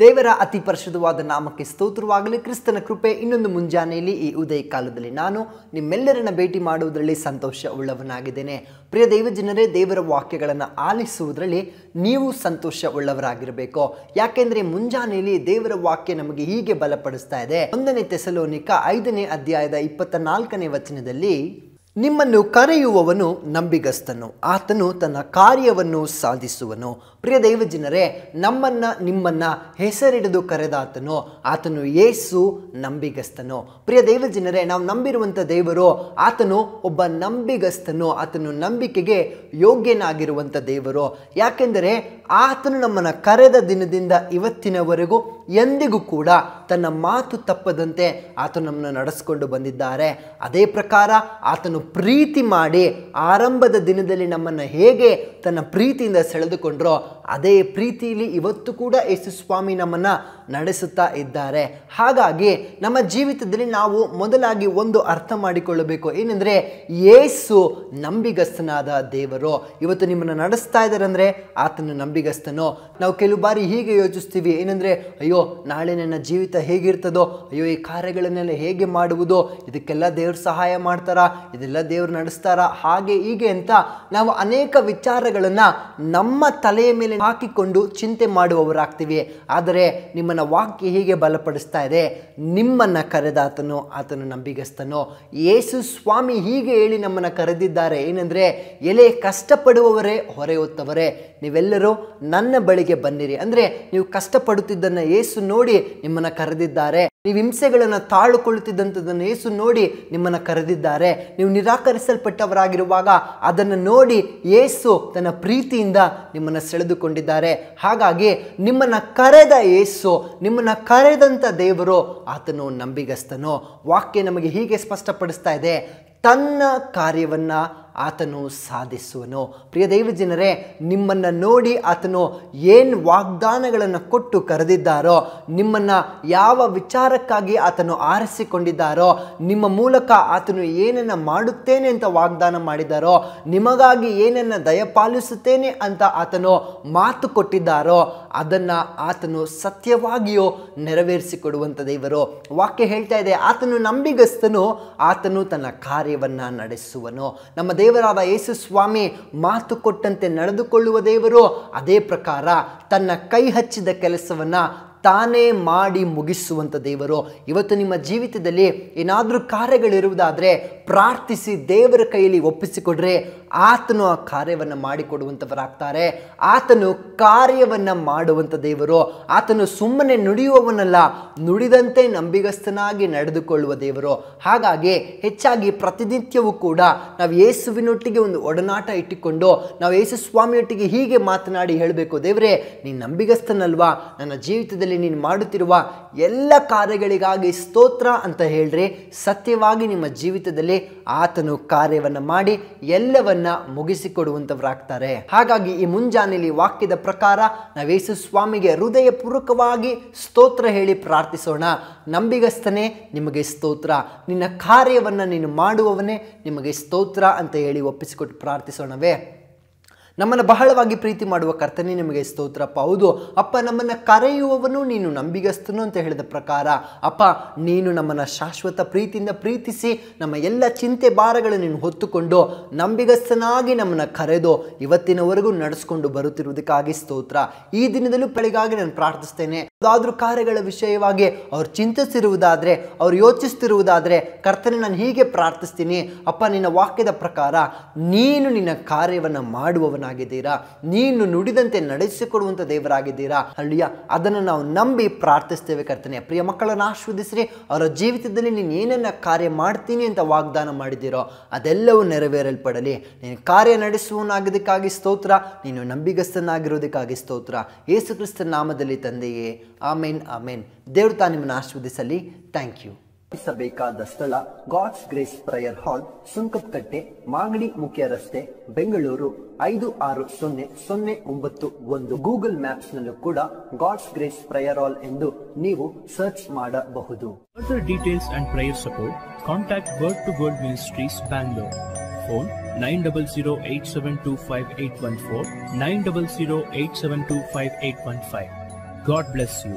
ದೇವರ ಅತಿ ಪರಿಶುದ್ಧವಾದ ನಾಮಕ್ಕೆ ಸ್ತೋತ್ರವಾಗಲಿ. ಕ್ರಿಸ್ತನ ಕೃಪೆ ಇನ್ನೊಂದು ಮುಂಜಾನೆಯಲ್ಲಿ ಈ ಉದಯ ಕಾಲದಲ್ಲಿ ನಾನು ನಿಮ್ಮೆಲ್ಲರನ್ನ ಭೇಟಿ ಮಾಡುವುದರಲ್ಲಿ ಸಂತೋಷ ಉಳ್ಳವನಾಗಿದ್ದೇನೆ. ಪ್ರಿಯ ದೈವಜನರೇ, ದೇವರ ವಾಕ್ಯಗಳನ್ನು ಆಲಿಸುವುದರಲ್ಲಿ ನೀವು ಸಂತೋಷ ಉಳ್ಳವರಾಗಿರಬೇಕು. ಯಾಕೆಂದರೆ ಮುಂಜಾನೆಯಲ್ಲಿ ದೇವರ ವಾಕ್ಯ ನಮಗೆ ಹೀಗೆ ಬಲಪಡಿಸ್ತಾ ಇದೆ. 1 ಥೆಸಲೋನಿಕ 5ನೇ ಅಧ್ಯಾಯದ 24ನೇ ವಚನದಲ್ಲಿ, ನಿಮ್ಮನ್ನು ಕರೆಯುವವನು ನಂಬಿಗಸ್ತನು, ಆತನು ತನ್ನ ಕಾರ್ಯವನ್ನು ಸಾಧಿಸುವನು. ಪ್ರಿಯ ದೈವಜನರೇ, ನಿಮ್ಮನ್ನ ಹೆಸರಿಡಿದು ಕರೆದಾತನು, ಆತನು ಯೇಸು ನಂಬಿಗಸ್ತನು. ಪ್ರಿಯ ದೈವಜನರೇ, ನಾವು ನಂಬಿರುವಂಥ ದೇವರು ಆತನು ಒಬ್ಬ ನಂಬಿಗಸ್ತನು, ಆತನು ನಂಬಿಕೆಗೆ ಯೋಗ್ಯನಾಗಿರುವಂಥ ದೇವರು. ಯಾಕೆಂದರೆ ಆತನು ನಮ್ಮನ್ನು ಕರೆದ ದಿನದಿಂದ ಇವತ್ತಿನವರೆಗೂ ಎಂದಿಗೂ ಕೂಡ ತನ್ನ ಮಾತು ತಪ್ಪದಂತೆ ಆತನು ನಮ್ಮನ್ನು ನಡೆಸ್ಕೊಂಡು ಬಂದಿದ್ದಾರೆ. ಅದೇ ಪ್ರಕಾರ ಆತನು ಪ್ರೀತಿ ಮಾಡಿ ಆರಂಭದ ದಿನದಲ್ಲಿ ನಮ್ಮನ್ನು ಹೇಗೆ ತನ್ನ ಪ್ರೀತಿಯಿಂದ ಸೆಳೆದುಕೊಂಡ್ರೋ ಅದೇ ಪ್ರೀತಿಯಲ್ಲಿ ಇವತ್ತು ಕೂಡ ಯೇಸು ಸ್ವಾಮಿ ನಮ್ಮನ್ನು ನಡೆಸುತ್ತಾ ಇದ್ದಾರೆ. ಹಾಗಾಗಿ ನಮ್ಮ ಜೀವಿತದಲ್ಲಿ ನಾವು ಮೊದಲಾಗಿ ಒಂದು ಅರ್ಥ ಮಾಡಿಕೊಳ್ಳಬೇಕು, ಏನೆಂದರೆ ಯೇಸು ನಂಬಿಗಸ್ತನಾದ ದೇವರು. ಇವತ್ತು ನಿಮ್ಮನ್ನು ನಡೆಸ್ತಾ ಇದ್ದಾರೆ ಅಂದರೆ ಆತನು ನಂಬಿಗಸ್ತನೋ. ನಾವು ಕೆಲವು ಬಾರಿ ಹೀಗೆ ಯೋಚಿಸ್ತೀವಿ, ಏನಂದರೆ ಅಯ್ಯೋ ನಾಳೆ ನನ್ನ ಜೀವಿತ ಹೇಗಿರ್ತದೋ, ಅಯ್ಯೋ ಈ ಕಾರ್ಯಗಳನ್ನೆಲ್ಲ ಹೇಗೆ ಮಾಡುವುದು, ಇದಕ್ಕೆಲ್ಲ ದೇವ್ರು ಸಹಾಯ ಮಾಡ್ತಾರಾ, ಇದೆಲ್ಲ ದೇವ್ರು ನಡೆಸ್ತಾರಾ, ಹಾಗೆ ಹೀಗೆ ಅಂತ ನಾವು ಅನೇಕ ವಿಚಾರಗಳನ್ನು ನಮ್ಮ ತಲೆಯ ಮೇಲೆ ಹಾಕಿಕೊಂಡು ಚಿಂತೆ ಮಾಡುವವರಾಗ್ತೀವಿ. ಆದರೆ ನಿಮ್ಮನ್ನ ವಾಕ್ಯ ಹೀಗೆ ಬಲಪಡಿಸ್ತಾ ಇದೆ, ನಿಮ್ಮನ್ನ ಕರೆದಾತನು ಆತನು ನಂಬಿಗಸ್ತನು. ಯೇಸು ಸ್ವಾಮಿ ಹೀಗೆ ಹೇಳಿ ನಮ್ಮನ್ನು ಕರೆದಿದ್ದಾರೆ, ಏನಂದ್ರೆ ಎಲೆ ಕಷ್ಟಪಡುವವರೇ ಹೊರೆ ಹೊತ್ತವರೇ ನೀವೆಲ್ಲರೂ ನನ್ನ ಬಳಿಗೆ ಬನ್ನಿರಿ. ಅಂದ್ರೆ ನೀವು ಕಷ್ಟಪಡುತ್ತಿದ್ದನ್ನ ಯೇಸು ನೋಡಿ ನಿಮ್ಮನ್ನ ಕರೆದಿದ್ದಾರೆ. ನೀವು ಹಿಂಸೆಗಳನ್ನು ತಾಳುಕೊಳ್ಳುತ್ತಿದ್ದಂಥದ್ದನ್ನು ಯೇಸು ನೋಡಿ ನಿಮ್ಮನ್ನು ಕರೆದಿದ್ದಾರೆ. ನೀವು ನಿರಾಕರಿಸಲ್ಪಟ್ಟವರಾಗಿರುವಾಗ ಅದನ್ನು ನೋಡಿ ಯೇಸು ತನ್ನ ಪ್ರೀತಿಯಿಂದ ನಿಮ್ಮನ್ನು ಸೆಳೆದುಕೊಂಡಿದ್ದಾರೆ. ಹಾಗಾಗಿ ನಿಮ್ಮನ್ನು ಕರೆದ ಯೇಸು, ನಿಮ್ಮನ್ನು ಕರೆದಂಥ ದೇವರು ಆತನು ನಂಬಿಗಸ್ತನು. ವಾಕ್ಯ ನಮಗೆ ಹೀಗೆ ಸ್ಪಷ್ಟಪಡಿಸ್ತಾ ಇದೆ, ತನ್ನ ಕಾರ್ಯವನ್ನು ಆತನು ಸಾಧಿಸುವನು. ಪ್ರಿಯ ದೈವಜನರೇ, ನಿಮ್ಮನ್ನು ನೋಡಿ ಆತನು ಏನು ವಾಗ್ದಾನಗಳನ್ನು ಕೊಟ್ಟು ಕರೆದಿದ್ದಾರೋ, ನಿಮ್ಮನ್ನು ಯಾವ ವಿಚಾರಕ್ಕಾಗಿ ಆತನು ಆರಿಸಿಕೊಂಡಿದ್ದಾರೋ, ನಿಮ್ಮ ಮೂಲಕ ಆತನು ಏನನ್ನು ಮಾಡುತ್ತೇನೆ ಅಂತ ವಾಗ್ದಾನ ಮಾಡಿದ್ದಾರೋ, ನಿಮಗಾಗಿ ಏನನ್ನು ದಯಪಾಲಿಸುತ್ತೇನೆ ಅಂತ ಆತನು ಮಾತು ಕೊಟ್ಟಿದ್ದಾರೋ ಅದನ್ನು ಆತನು ಸತ್ಯವಾಗಿಯೂ ನೆರವೇರಿಸಿಕೊಡುವಂಥ ದೇವರು. ವಾಕ್ಯ ಹೇಳ್ತಾ ಇದೆ, ಆತನು ನಂಬಿಗಸ್ತನು, ಆತನು ತನ್ನ ಕಾರ್ಯವನ್ನು ನಡೆಸುವನು. ನಮ್ಮ ದೇವರಾದ ಯೇಸು ಸ್ವಾಮಿ ಮಾತು ಕೊಟ್ಟಂತೆ ನಡೆದುಕೊಳ್ಳುವ ದೇವರು. ಅದೇ ಪ್ರಕಾರ ತನ್ನ ಕೈ ಹಚ್ಚಿದ ಕೆಲಸವನ್ನ ತಾನೇ ಮಾಡಿ ಮುಗಿಸುವಂಥ ದೇವರು. ಇವತ್ತು ನಿಮ್ಮ ಜೀವಿತದಲ್ಲಿ ಏನಾದರೂ ಕಾರ್ಯಗಳಿರುವುದಾದರೆ ಪ್ರಾರ್ಥಿಸಿ ದೇವರ ಕೈಯಲ್ಲಿ ಒಪ್ಪಿಸಿಕೊಡ್ರೆ ಆತನು ಆ ಕಾರ್ಯವನ್ನು ಮಾಡಿಕೊಡುವಂಥವರಾಗ್ತಾರೆ. ಆತನು ಕಾರ್ಯವನ್ನು ಮಾಡುವಂಥ ದೇವರು. ಆತನು ಸುಮ್ಮನೆ ನುಡಿಯುವವನಲ್ಲ, ನುಡಿದಂತೆ ನಂಬಿಗಸ್ತನಾಗಿ ನಡೆದುಕೊಳ್ಳುವ ದೇವರು. ಹಾಗಾಗಿ ಹೆಚ್ಚಾಗಿ ಪ್ರತಿನಿತ್ಯವೂ ಕೂಡ ನಾವು ಯೇಸುವಿನೊಟ್ಟಿಗೆ ಒಂದು ಒಡನಾಟ ಇಟ್ಟುಕೊಂಡು ನಾವು ಯೇಸು ಸ್ವಾಮಿಯೊಟ್ಟಿಗೆ ಹೀಗೆ ಮಾತನಾಡಿ ಹೇಳಬೇಕು, ದೇವರೇ ನೀನು ನಂಬಿಗಸ್ತನಲ್ವಾ, ನನ್ನ ಜೀವಿತದಲ್ಲಿ ನೀನು ಮಾಡುತ್ತಿರುವ ಎಲ್ಲ ಕಾರ್ಯಗಳಿಗಾಗಿ ಸ್ತೋತ್ರ ಅಂತ ಹೇಳ್ರಿ. ಸತ್ಯವಾಗಿ ನಿಮ್ಮ ಜೀವಿತದಲ್ಲಿ ಆತನು ಕಾರ್ಯವನ್ನು ಮಾಡಿ ಎಲ್ಲವನ್ನ ಮುಗಿಸಿಕೊಡುವಂತವರಾಗ್ತಾರೆ. ಹಾಗಾಗಿ ಈ ಮುಂಜಾನೆಯಲ್ಲಿ ವಾಕ್ಯದ ಪ್ರಕಾರ ನಾವು ಯೇಸು ಸ್ವಾಮಿಗೆ ಹೃದಯಪೂರ್ವಕವಾಗಿ ಸ್ತೋತ್ರ ಹೇಳಿ ಪ್ರಾರ್ಥಿಸೋಣ. ನಂಬಿಗಸ್ತನೇ ನಿಮಗೆ ಸ್ತೋತ್ರ, ನಿನ್ನ ಕಾರ್ಯವನ್ನು ನೀನು ಮಾಡುವವನೇ ನಿಮಗೆ ಸ್ತೋತ್ರ ಅಂತ ಹೇಳಿ ಒಪ್ಪಿಸಿಕೊಟ್ಟು ಪ್ರಾರ್ಥಿಸೋಣವೇ. ನಮ್ಮನ್ನು ಬಹಳವಾಗಿ ಪ್ರೀತಿ ಮಾಡುವ ಕರ್ತನೇ ನಿಮಗೆ ಸ್ತೋತ್ರಪ್ಪ. ಹೌದು ಅಪ್ಪ, ನಮ್ಮನ್ನು ಕರೆಯುವವನು ನೀನು ನಂಬಿಗಸ್ತನು ಅಂತ ಹೇಳಿದ ಪ್ರಕಾರ ಅಪ್ಪ, ನೀನು ನಮ್ಮನ್ನು ಶಾಶ್ವತ ಪ್ರೀತಿಯಿಂದ ಪ್ರೀತಿಸಿ ನಮ್ಮ ಎಲ್ಲ ಚಿಂತೆ ಭಾರಗಳನ್ನು ನೀನು ಹೊತ್ತುಕೊಂಡು ನಂಬಿಗಸ್ತನಾಗಿ ನಮ್ಮನ್ನು ಕರೆದು ಇವತ್ತಿನವರೆಗೂ ನಡೆಸ್ಕೊಂಡು ಬರುತ್ತಿರುವುದಕ್ಕಾಗಿ ಸ್ತೋತ್ರ. ಈ ದಿನದಲ್ಲೂ ಬೆಳಗಾಗಿ ನಾನು ಪ್ರಾರ್ಥಿಸ್ತೇನೆ, ಯಾವುದಾದ್ರೂ ಕಾರ್ಯಗಳ ವಿಷಯವಾಗಿ ಅವ್ರು ಚಿಂತಿಸಿರುವುದಾದರೆ, ಅವ್ರು ಯೋಚಿಸ್ತಿರುವುದಾದರೆ ಕರ್ತನೇ ನಾನು ಹೀಗೆ ಪ್ರಾರ್ಥಿಸ್ತೀನಿ ಅಪ್ಪ, ನಿನ್ನ ವಾಕ್ಯದ ಪ್ರಕಾರ ನೀನು ನಿನ್ನ ಕಾರ್ಯವನ್ನು ಮಾಡುವವನ ಆಗಿದ್ದೀರಾ, ನೀನು ನುಡಿದಂತೆ ನಡೆಸಿಕೊಡುವಂಥ ದೇವರಾಗಿದ್ದೀರಾ. ಅಲ್ಲಿಯ ಅದನ್ನು ನಾವು ನಂಬಿ ಪ್ರಾರ್ಥಿಸ್ತೇವೆ ಕರ್ತನೆ. ಪ್ರಿಯ ಮಕ್ಕಳನ್ನು ಆಶೀರ್ವದಿಸ್ರಿ, ಅವರ ಜೀವಿತದಲ್ಲಿ ನೀನು ಏನನ್ನ ಕಾರ್ಯ ಮಾಡ್ತೀನಿ ಅಂತ ವಾಗ್ದಾನ ಮಾಡಿದ್ದೀರೋ ಅದೆಲ್ಲವೂ ನೆರವೇರಲ್ಪಡಲಿ. ನೀನು ಕಾರ್ಯ ನಡೆಸುವನಾಗಿದ್ದಕ್ಕಾಗಿ ಸ್ತೋತ್ರ, ನೀನು ನಂಬಿಗಸ್ತನಾಗಿರೋದಕ್ಕಾಗಿ ಸ್ತೋತ್ರ. ಯೇಸು ಕ್ರಿಸ್ತನ ನಾಮದಲ್ಲಿ ತಂದೆಯೇ, ಆಮೇನ್ ಆಮೇನ್. ದೇವರು ತಾನು ನಿಮ್ಮನ್ನು ಆಶೀರ್ವದಿಸಲಿ. Thank you. ಬೇಕಾದ ಸ್ಥಳ God's grace prayer hall, Sunkadakatte, Magadi ಮುಖ್ಯ ರಸ್ತೆ, ಬೆಂಗಳೂರು 560091. ಗೂಗಲ್ ಮ್ಯಾಪ್ಸ್ ನಲ್ಲೂ ಕೂಡ ಗಾಡ್ಸ್ ಗ್ರೇಸ್ ಪ್ರೇಯರ್ ಹಾಲ್ ಎಂದು ನೀವು ಸರ್ಚ್ ಮಾಡಬಹುದು. Further details and prayer support, contact Word to Word Ministries, Bangalore. Phone 9008725814, 9008725815. God bless you.